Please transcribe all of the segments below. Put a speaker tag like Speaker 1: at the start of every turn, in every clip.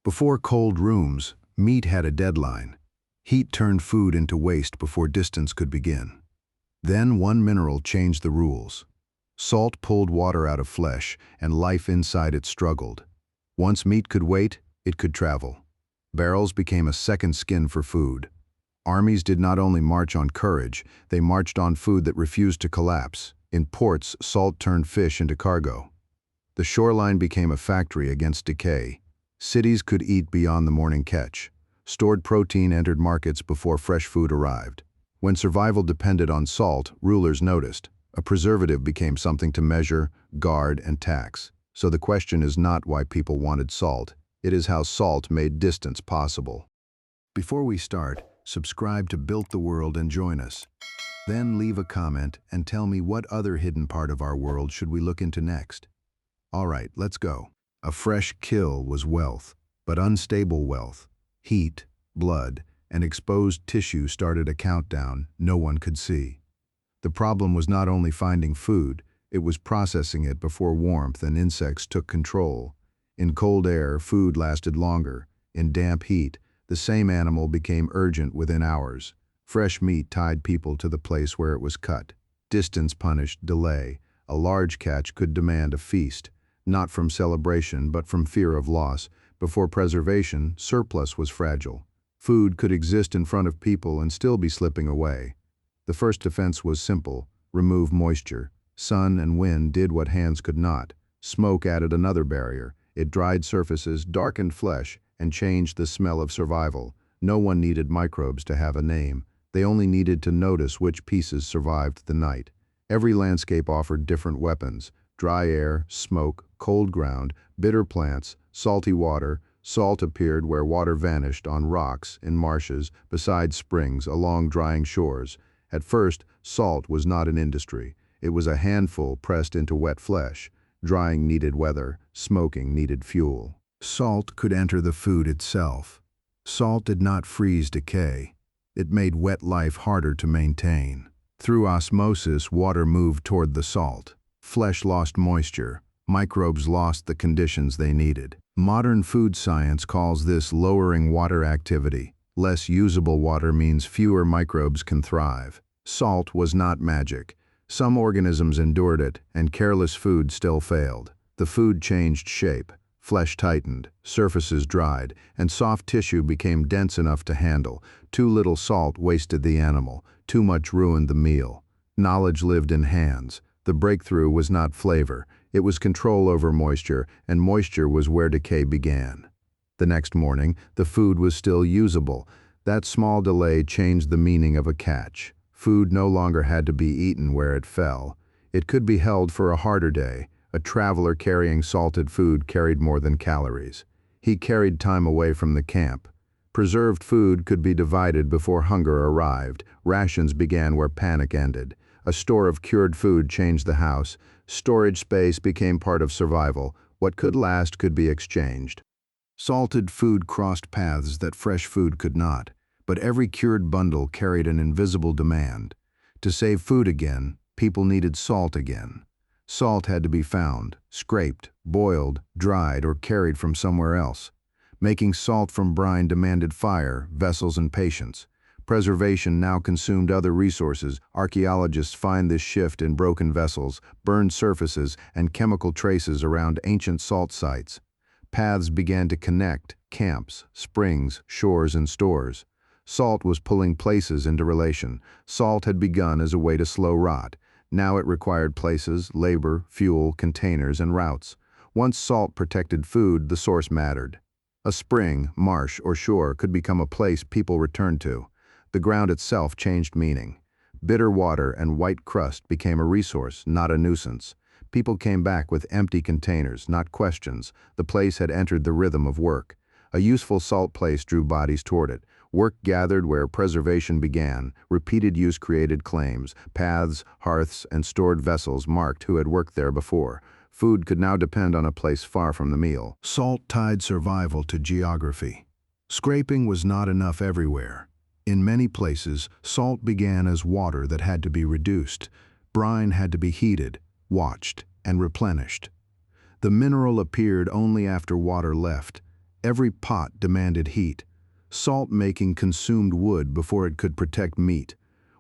Speaker 1: Before cold rooms, meat had a deadline. Heat turned food into waste before distance could begin. Then one mineral changed the rules. Salt pulled water out of flesh, and life inside it struggled. Once meat could wait, it could travel. Barrels became a second skin for food. Armies did not only march on courage, they marched on food that refused to collapse. In ports, salt turned fish into cargo. The shoreline became a factory against decay. Cities could eat beyond the morning catch. Stored protein entered markets before fresh food arrived. When survival depended on salt, rulers noticed. A preservative became something to measure, guard, and tax. So the question is not why people wanted salt, it is how salt made distance possible. Before we start, subscribe to Built the World and join us. Then leave a comment and tell me what other hidden part of our world should we look into next. All right, let's go. A fresh kill was wealth, but unstable wealth. Heat, blood, and exposed tissue started a countdown no one could see. The problem was not only finding food, it was processing it before warmth and insects took control. In cold air, food lasted longer. In damp heat, the same animal became urgent within hours. Fresh meat tied people to the place where it was cut. Distance punished delay. A large catch could demand a feast, not from celebration but from fear of loss. Before preservation, surplus was fragile. Food could exist in front of people and still be slipping away. The first defense was simple: remove moisture. Sun and wind did what hands could not. Smoke added another barrier. It dried surfaces, darkened flesh, and changed the smell of survival. No one needed microbes to have a name. They only needed to notice which pieces survived the night. Every landscape offered different weapons: dry air, smoke, cold ground, bitter plants, salty water. Salt appeared where water vanished, on rocks, in marshes, beside springs, along drying shores. At first, salt was not an industry. It was a handful pressed into wet flesh. Drying needed weather, smoking needed fuel. Salt could enter the food itself. Salt did not freeze decay. It made wet life harder to maintain. Through osmosis, water moved toward the salt. Flesh lost moisture. Microbes lost the conditions they needed. Modern food science calls this lowering water activity. Less usable water means fewer microbes can thrive. Salt was not magic. Some organisms endured it, and careless food still failed. The food changed shape. Flesh tightened, surfaces dried, and soft tissue became dense enough to handle. Too little salt wasted the animal. Too much ruined the meal. Knowledge lived in hands. The breakthrough was not flavor. It was control over moisture, and moisture was where decay began. The next morning, the food was still usable. That small delay changed the meaning of a catch. Food no longer had to be eaten where it fell. It could be held for a harder day. A traveler carrying salted food carried more than calories. He carried time away from the camp. Preserved food could be divided before hunger arrived. Rations began where panic ended. A store of cured food changed the house. Storage space became part of survival. What could last could be exchanged. Salted food crossed paths that fresh food could not, but every cured bundle carried an invisible demand. To save food again, people needed salt again. Salt had to be found, scraped, boiled, dried, or carried from somewhere else. Making salt from brine demanded fire, vessels, and patience. Preservation now consumed other resources. Archaeologists find this shift in broken vessels, burned surfaces, and chemical traces around ancient salt sites. Paths began to connect: camps, springs, shores, and stores. Salt was pulling places into relation. Salt had begun as a way to slow rot. Now it required places, labor, fuel, containers, and routes. Once salt protected food, the source mattered. A spring, marsh, or shore could become a place people returned to. The ground itself changed meaning. Bitter water and white crust became a resource, not a nuisance. People came back with empty containers, not questions. The place had entered the rhythm of work. A useful salt place drew bodies toward it. Work gathered where preservation began. Repeated use created claims. Paths, hearths, and stored vessels marked who had worked there before. Food could now depend on a place far from the meal. Salt tied survival to geography. Scraping was not enough everywhere. In many places, salt began as water that had to be reduced. Brine had to be heated, watched, and replenished. The mineral appeared only after water left. Every pot demanded heat. Salt-making consumed wood before it could protect meat.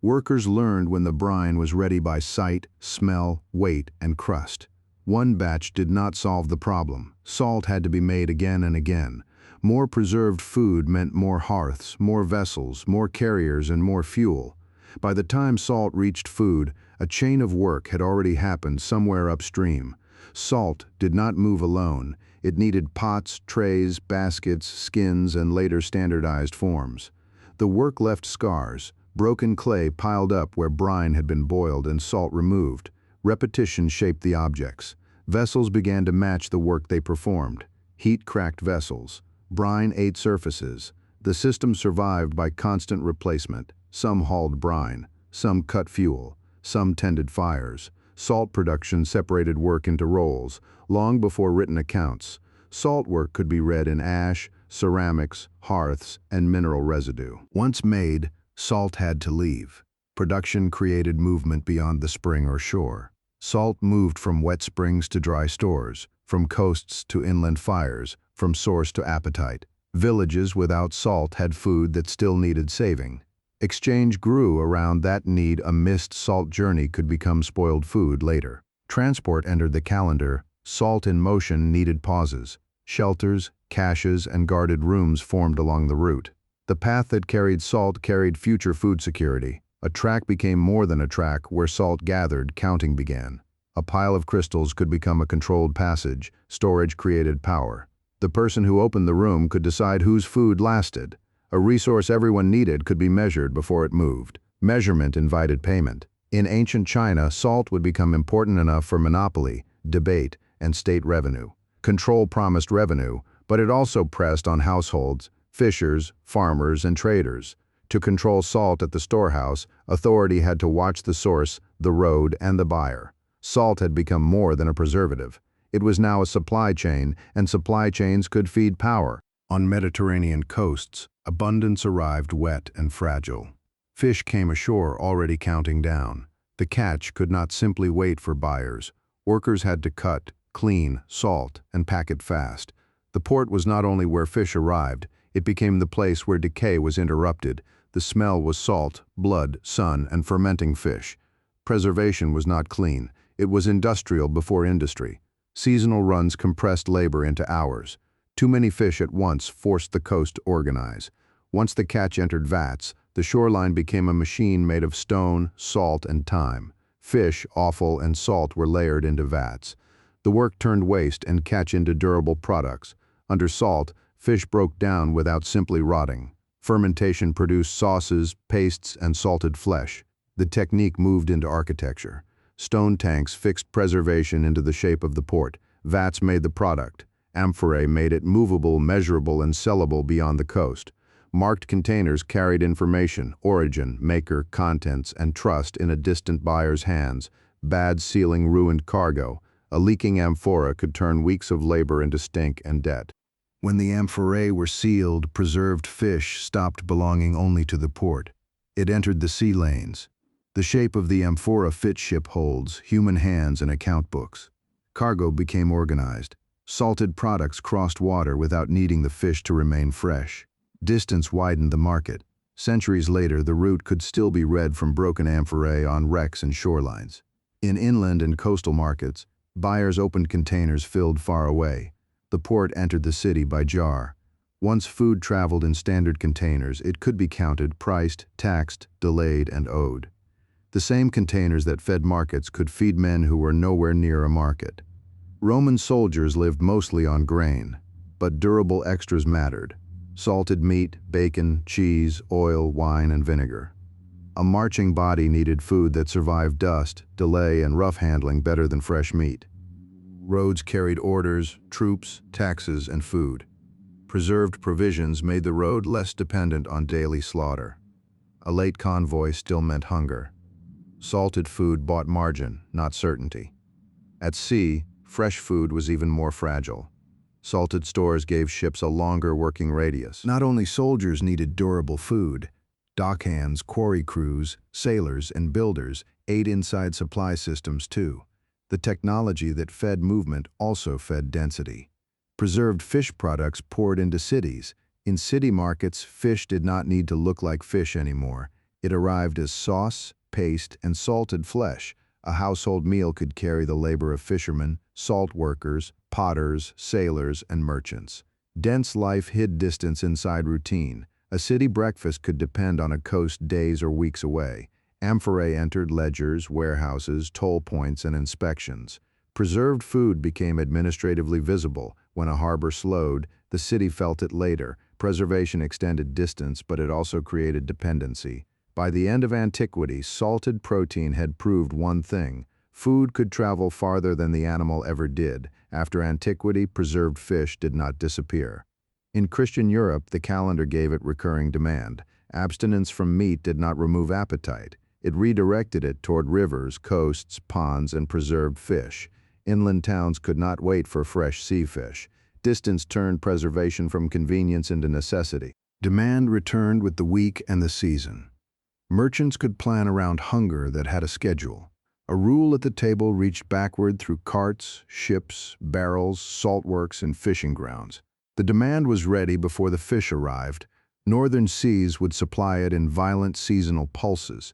Speaker 1: Workers learned when the brine was ready by sight, smell, weight, and crust. One batch did not solve the problem. Salt had to be made again and again. More preserved food meant more hearths, more vessels, more carriers, and more fuel. By the time salt reached food, a chain of work had already happened somewhere upstream. Salt did not move alone. It needed pots, trays, baskets, skins, and later standardized forms. The work left scars. Broken clay piled up where brine had been boiled and salt removed. Repetition shaped the objects. Vessels began to match the work they performed. Heat cracked vessels. Brine ate surfaces. The system survived by constant replacement. Some hauled brine. Some cut fuel. Some tended fires. Salt production separated work into roles. Long before written accounts, salt work could be read in ash, ceramics, hearths, and mineral residue. Once made, salt had to leave. Production created movement beyond the spring or shore. Salt moved from wet springs to dry stores, from coasts to inland fires, from source to appetite. Villages without salt had food that still needed saving. Exchange grew around that need. A missed salt journey could become spoiled food later. Transport entered the calendar. Salt in motion needed pauses. Shelters, caches, and guarded rooms formed along the route. The path that carried salt carried future food security. A track became more than a track. Where salt gathered, counting began. A pile of crystals could become a controlled passage. Storage created power. The person who opened the room could decide whose food lasted. A resource everyone needed could be measured before it moved. Measurement invited payment. In ancient China, salt would become important enough for monopoly, debate, and state revenue. Control promised revenue, but it also pressed on households, fishers, farmers, and traders. To control salt at the storehouse, authority had to watch the source, the road, and the buyer. Salt had become more than a preservative. It was now a supply chain, and supply chains could feed power. On Mediterranean coasts, abundance arrived wet and fragile. Fish came ashore already counting down. The catch could not simply wait for buyers. Workers had to cut, clean, salt, and pack it fast. The port was not only where fish arrived, it became the place where decay was interrupted. The smell was salt, blood, sun, and fermenting fish. Preservation was not clean. It was industrial before industry. Seasonal runs compressed labor into hours. Too many fish at once forced the coast to organize. Once the catch entered vats, the shoreline became a machine made of stone, salt, and time. Fish, offal, and salt were layered into vats. The work turned waste and catch into durable products. Under salt, fish broke down without simply rotting. Fermentation produced sauces, pastes, and salted flesh. The technique moved into architecture. Stone tanks fixed preservation into the shape of the port. Vats made the product. Amphorae made it movable, measurable, and sellable beyond the coast. Marked containers carried information, origin, maker, contents, and trust in a distant buyer's hands. Bad sealing ruined cargo. A leaking amphora could turn weeks of labor into stink and debt. When the amphorae were sealed, preserved fish stopped belonging only to the port. It entered the sea lanes. The shape of the amphora fit ship holds, human hands, and account books. Cargo became organized. Salted products crossed water without needing the fish to remain fresh. Distance widened the market. Centuries later, the route could still be read from broken amphorae on wrecks and shorelines. In inland and coastal markets, buyers opened containers filled far away. The port entered the city by jar. Once food traveled in standard containers, it could be counted, priced, taxed, delayed, and owed. The same containers that fed markets could feed men who were nowhere near a market. Roman soldiers lived mostly on grain, but durable extras mattered. Salted meat, bacon, cheese, oil, wine, and vinegar. A marching body needed food that survived dust, delay, and rough handling better than fresh meat. Roads carried orders, troops, taxes, and food. Preserved provisions made the road less dependent on daily slaughter. A late convoy still meant hunger. Salted food bought margin, not certainty. At sea, fresh food was even more fragile. Salted stores gave ships a longer working radius. Not only soldiers needed durable food, dockhands, quarry crews, sailors, and builders ate inside supply systems too. The technology that fed movement also fed density. Preserved fish products poured into cities. In city markets, fish did not need to look like fish anymore. It arrived as sauce, paste, and salted flesh. A household meal could carry the labor of fishermen, salt workers, potters, sailors, and merchants. Dense life hid distance inside routine. A city breakfast could depend on a coast days or weeks away. Amphorae entered ledgers, warehouses, toll points, and inspections. Preserved food became administratively visible. When a harbor slowed, the city felt it later. Preservation extended distance, but it also created dependency. By the end of antiquity, salted protein had proved one thing: food could travel farther than the animal ever did. After antiquity, preserved fish did not disappear. In Christian Europe, the calendar gave it recurring demand. Abstinence from meat did not remove appetite. It redirected it toward rivers, coasts, ponds, and preserved fish. Inland towns could not wait for fresh sea fish. Distance turned preservation from convenience into necessity. Demand returned with the week and the season. Merchants could plan around hunger that had a schedule. A rule at the table reached backward through carts, ships, barrels, saltworks, and fishing grounds. The demand was ready before the fish arrived. Northern seas would supply it in violent seasonal pulses.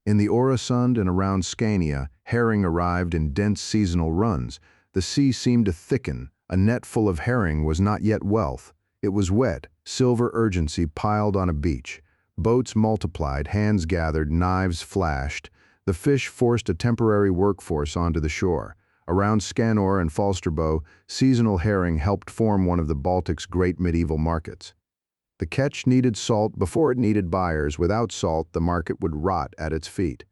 Speaker 1: In the Oresund and around Scania, herring arrived in dense seasonal runs. The sea seemed to thicken. A net full of herring was not yet wealth. It was wet, silver urgency piled on a beach. Boats multiplied, hands gathered, knives flashed. The fish forced a temporary workforce onto the shore. Around Skanor and Falsterbo, seasonal herring helped form one of the Baltic's great medieval markets. The catch needed salt before it needed buyers. Without salt, the market would rot at its feet.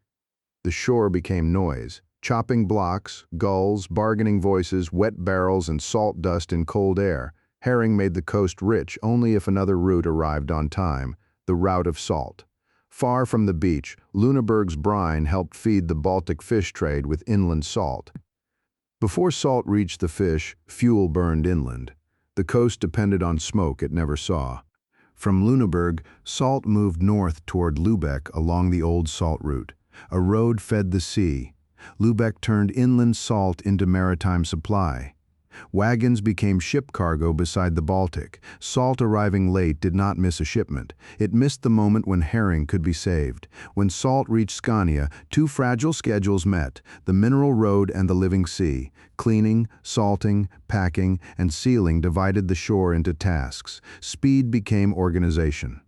Speaker 1: The shore became noise. Chopping blocks, gulls, bargaining voices, wet barrels, and salt dust in cold air. Herring made the coast rich only if another route arrived on time, the route of salt. Far from the beach, Lüneburg's brine helped feed the Baltic fish trade with inland salt. Before salt reached the fish, fuel burned inland. The coast depended on smoke it never saw. From Lüneburg, salt moved north toward Lübeck along the old salt route. A road fed the sea. Lübeck turned inland salt into maritime supply. Wagons became ship cargo beside the Baltic. Salt arriving late did not miss a shipment. It missed the moment when herring could be saved. When salt reached Scania, two fragile schedules met: the mineral road and the living sea. Cleaning, salting, packing, and sealing divided the shore into tasks. Speed became organization.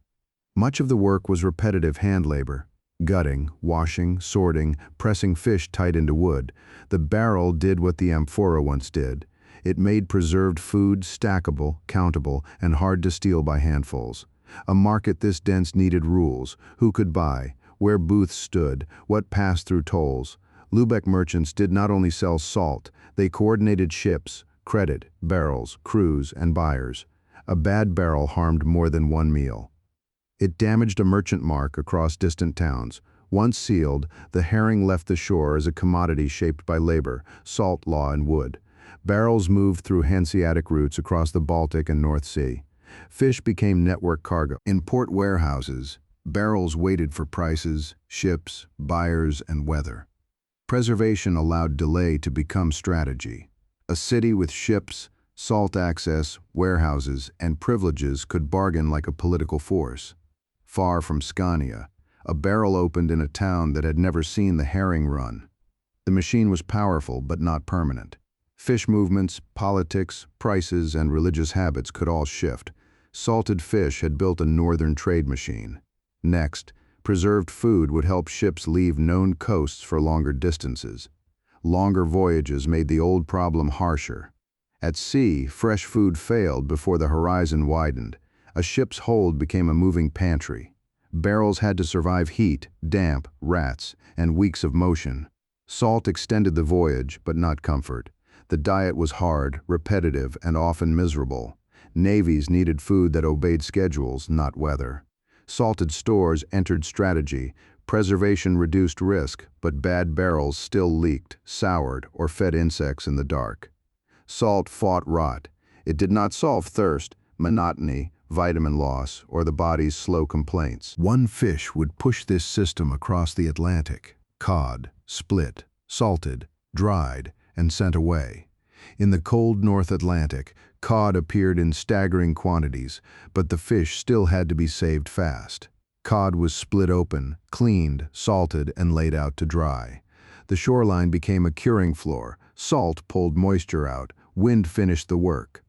Speaker 1: Much of the work was repetitive hand labor. Gutting, washing, sorting, pressing fish tight into wood. The barrel did what the amphora once did. It made preserved food stackable, countable, and hard to steal by handfuls. A market this dense needed rules: who could buy, where booths stood, what passed through tolls. Lübeck merchants did not only sell salt, they coordinated ships, credit, barrels, crews, and buyers. A bad barrel harmed more than one meal. It damaged a merchant mark across distant towns. Once sealed, the herring left the shore as a commodity shaped by labor, salt law, and wood. Barrels moved through Hanseatic routes across the Baltic and North Sea. Fish became network cargo. In port warehouses, barrels waited for prices, ships, buyers, and weather. Preservation allowed delay to become strategy. A city with ships, salt access, warehouses, and privileges could bargain like a political force. Far from Scania, a barrel opened in a town that had never seen the herring run. The machine was powerful but not permanent. Fish movements, politics, prices, and religious habits could all shift. Salted fish had built a northern trade machine. Next, preserved food would help ships leave known coasts for longer distances. Longer voyages made the old problem harsher. At sea, fresh food failed before the horizon widened. A ship's hold became a moving pantry. Barrels had to survive heat, damp, rats, and weeks of motion. Salt extended the voyage, but not comfort. The diet was hard, repetitive, and often miserable. Navies needed food that obeyed schedules, not weather. Salted stores entered strategy. Preservation reduced risk, but bad barrels still leaked, soured, or fed insects in the dark. Salt fought rot. It did not solve thirst, monotony, vitamin loss, or the body's slow complaints. One fish would push this system across the Atlantic: cod, split, salted, dried, and sent away. In the cold North Atlantic, cod appeared in staggering quantities, but the fish still had to be saved fast. Cod was split open, cleaned, salted, and laid out to dry. The shoreline became a curing floor. Salt pulled moisture out, wind finished the work.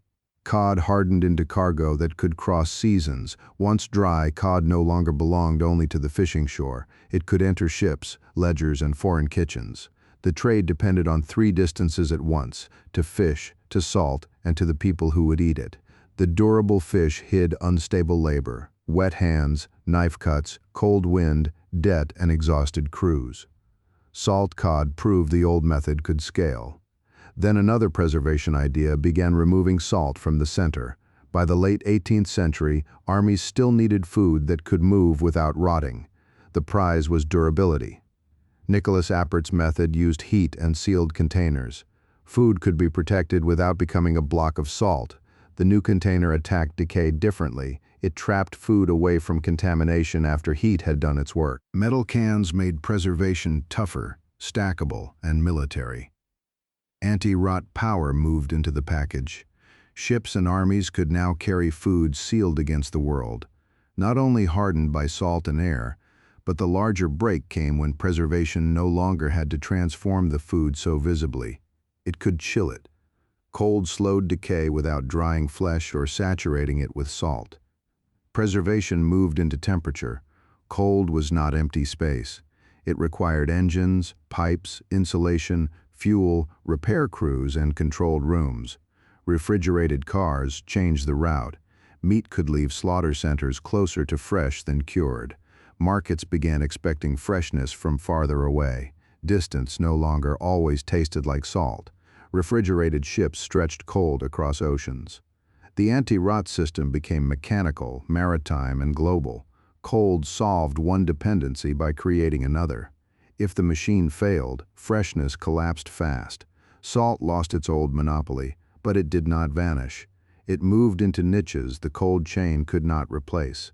Speaker 1: Cod hardened into cargo that could cross seasons. Once dry, cod no longer belonged only to the fishing shore. It could enter ships, ledgers, and foreign kitchens. The trade depended on three distances at once: to fish, to salt, and to the people who would eat it. The durable fish hid unstable labor, wet hands, knife cuts, cold wind, debt, and exhausted crews. Salt cod proved the old method could scale. Then another preservation idea began removing salt from the center. By the late 18th century, armies still needed food that could move without rotting. The prize was durability. Nicolas Appert's method used heat and sealed containers. Food could be protected without becoming a block of salt. The new container attacked decay differently. It trapped food away from contamination after heat had done its work. Metal cans made preservation tougher, stackable, and military. Anti-rot power moved into the package. Ships and armies could now carry food sealed against the world, not only hardened by salt and air, but the larger break came when preservation no longer had to transform the food so visibly. It could chill it. Cold slowed decay without drying flesh or saturating it with salt. Preservation moved into temperature. Cold was not empty space. It required engines, pipes, insulation, fuel, repair crews, and controlled rooms. Refrigerated cars changed the route. Meat could leave slaughter centers closer to fresh than cured. Markets began expecting freshness from farther away. Distance no longer always tasted like salt. Refrigerated ships stretched cold across oceans. The anti-rot system became mechanical, maritime, and global. Cold solved one dependency by creating another. If the machine failed, freshness collapsed fast. Salt lost its old monopoly, but it did not vanish. It moved into niches the cold chain could not replace.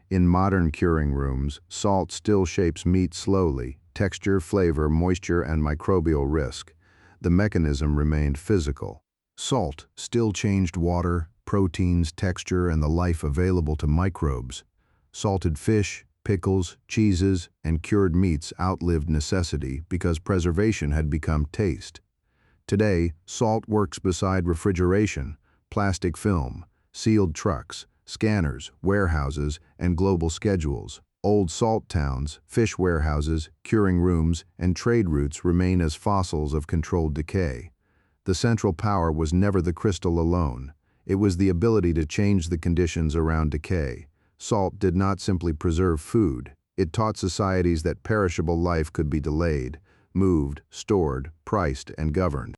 Speaker 1: In modern curing rooms, salt still shapes meat slowly: texture, flavor, moisture, and microbial risk. The mechanism remained physical. Salt still changed water, proteins, texture, and the life available to microbes. Salted fish, pickles, cheeses, and cured meats outlived necessity because preservation had become taste. Today, salt works beside refrigeration, plastic film, sealed trucks, scanners, warehouses, and global schedules. Old salt towns, fish warehouses, curing rooms, and trade routes remain as fossils of controlled decay. The central power was never the crystal alone. It was the ability to change the conditions around decay. Salt did not simply preserve food. It taught societies that perishable life could be delayed, moved, stored, priced, and governed.